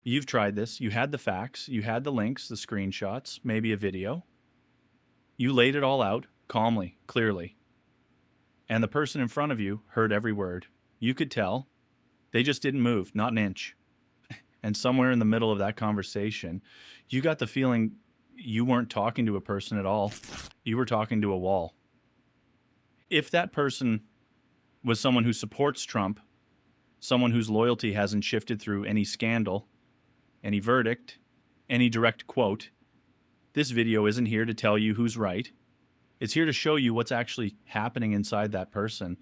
You've tried this. You had the facts, you had the links, the screenshots, maybe a video. You laid it all out calmly, clearly. And the person in front of you heard every word. You could tell they just didn't move, not an inch. And somewhere in the middle of that conversation, you got the feeling you weren't talking to a person at all. You were talking to a wall. If that person was someone who supports Trump, someone whose loyalty hasn't shifted through any scandal, any verdict, any direct quote, this video isn't here to tell you who's right. It's here to show you what's actually happening inside that person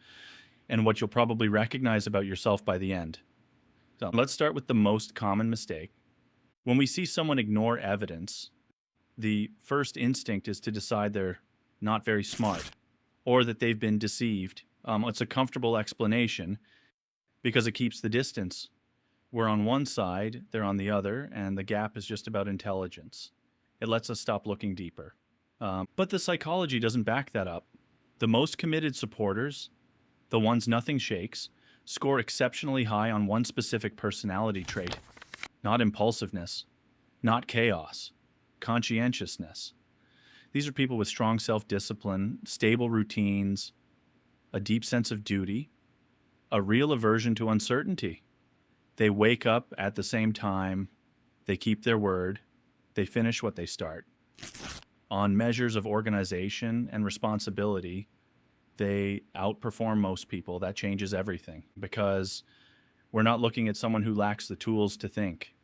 and what you'll probably recognize about yourself by the end. So let's start with the most common mistake. When we see someone ignore evidence, the first instinct is to decide they're not very smart or that they've been deceived. It's a comfortable explanation because it keeps the distance. We're on one side, they're on the other, and the gap is just about intelligence. It lets us stop looking deeper. But the psychology doesn't back that up. The most committed supporters, the ones nothing shakes, score exceptionally high on one specific personality trait. Not impulsiveness, not chaos, conscientiousness. These are people with strong self-discipline, stable routines, a deep sense of duty, a real aversion to uncertainty. They wake up at the same time, they keep their word, they finish what they start. On measures of organization and responsibility, they outperform most people. That changes everything because we're not looking at someone who lacks the tools to think.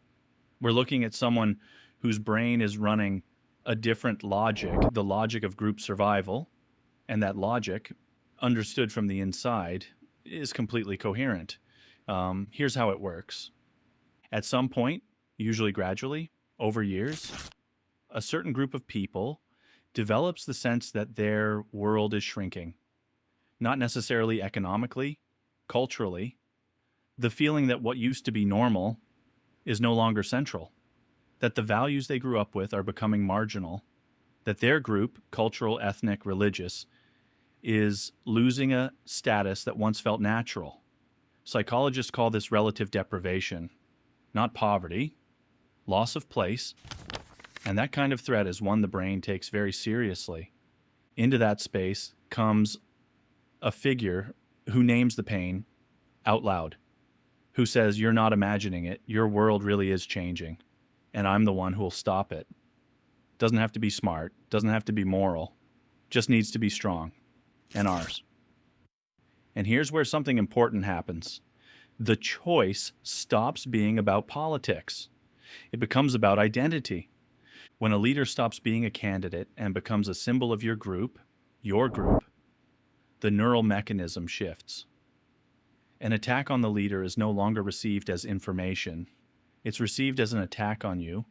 We're looking at someone whose brain is running a different logic, the logic of group survival, and that logic, understood from the inside, is completely coherent. Here's how it works. At some point, usually gradually, over years, a certain group of people develops the sense that their world is shrinking. Not necessarily economically, culturally. The feeling that what used to be normal is no longer central. That the values they grew up with are becoming marginal. That their group, cultural, ethnic, religious, is losing a status that once felt natural. Psychologists call this relative deprivation, not poverty, loss of place, and that kind of threat is one the brain takes very seriously. Into that space comes a figure who names the pain out loud, who says, "You're not imagining it, your world really is changing, and I'm the one who will stop it." Doesn't have to be smart, doesn't have to be moral, just needs to be strong, and ours. And here's where something important happens. The choice stops being about politics. It becomes about identity. When a leader stops being a candidate and becomes a symbol of your group, the neural mechanism shifts. An attack on the leader is no longer received as information. It's received as an attack on you.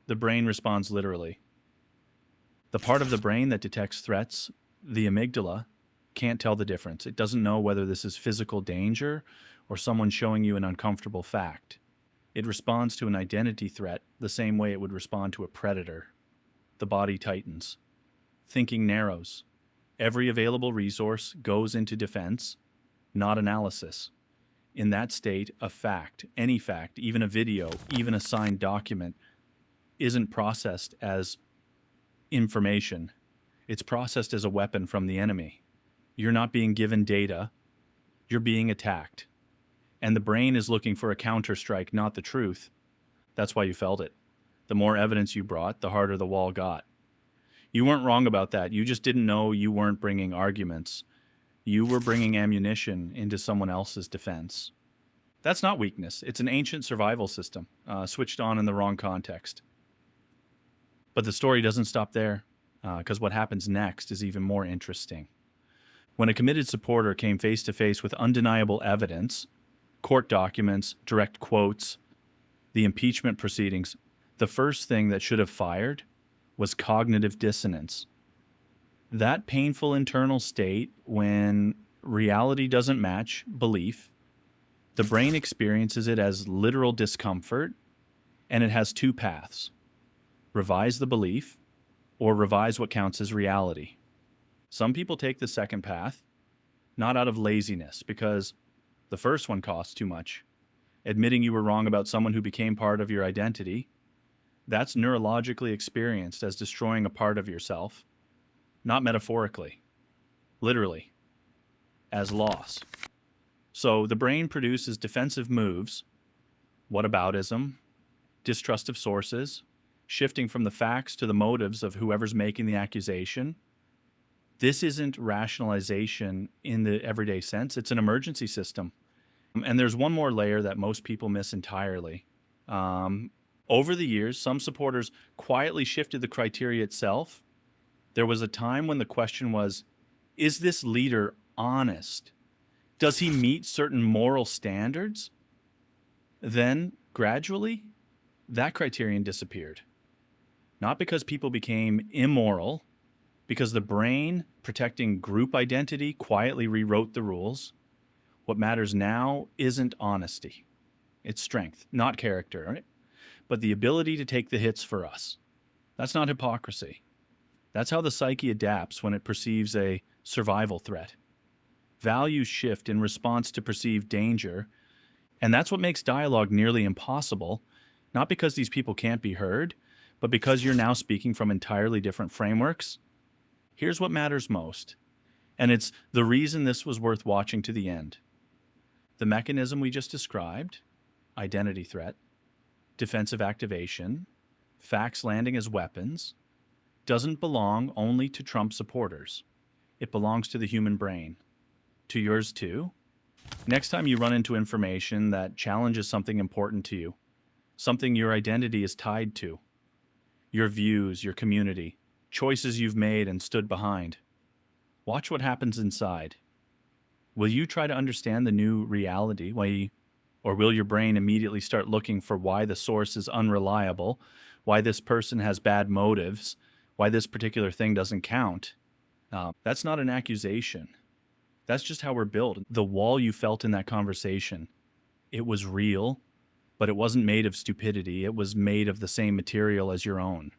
The brain responds literally. The part of the brain that detects threats, the amygdala, can't tell the difference. It doesn't know whether this is physical danger or someone showing you an uncomfortable fact. It responds to an identity threat the same way it would respond to a predator. The body tightens. Thinking narrows. Every available resource goes into defense, not analysis. In that state, a fact, any fact, even a video, even a signed document, isn't processed as information. It's processed as a weapon from the enemy. You're not being given data, you're being attacked. And the brain is looking for a counterstrike, not the truth. That's why you felt it. The more evidence you brought, the harder the wall got. You weren't wrong about that. You just didn't know you weren't bringing arguments. You were bringing ammunition into someone else's defense. That's not weakness. It's an ancient survival system, switched on in the wrong context. But the story doesn't stop there, because what happens next is even more interesting. When a committed supporter came face to face with undeniable evidence, court documents, direct quotes, the impeachment proceedings, the first thing that should have fired was cognitive dissonance. That painful internal state when reality doesn't match belief, the brain experiences it as literal discomfort, and it has two paths: revise the belief or revise what counts as reality. Some people take the second path, not out of laziness, because the first one costs too much, admitting you were wrong about someone who became part of your identity, that's neurologically experienced as destroying a part of yourself, not metaphorically, literally, as loss. So the brain produces defensive moves, whataboutism, distrust of sources, shifting from the facts to the motives of whoever's making the accusation. This isn't rationalization in the everyday sense. It's an emergency system. And there's one more layer that most people miss entirely. Over the years, some supporters quietly shifted the criteria itself. There was a time when the question was, is this leader honest? Does he meet certain moral standards? Then, gradually, that criterion disappeared. Not because people became immoral, because the brain, protecting group identity, quietly rewrote the rules. What matters now isn't honesty. It's strength, not character, right? But the ability to take the hits for us. That's not hypocrisy. That's how the psyche adapts when it perceives a survival threat. Values shift in response to perceived danger, and that's what makes dialogue nearly impossible, not because these people can't be heard, but because you're now speaking from entirely different frameworks. Here's what matters most, and it's the reason this was worth watching to the end. The mechanism we just described, identity threat, defensive activation, facts landing as weapons, doesn't belong only to Trump supporters. It belongs to the human brain. To yours too. Next time you run into information that challenges something important to you, something your identity is tied to, your views, your community, choices you've made and stood behind, watch what happens inside. Will you try to understand the new reality, or will your brain immediately start looking for why the source is unreliable, why this person has bad motives, why this particular thing doesn't count? That's not an accusation. That's just how we're built. The wall you felt in that conversation, it was real, but it wasn't made of stupidity. It was made of the same material as your own.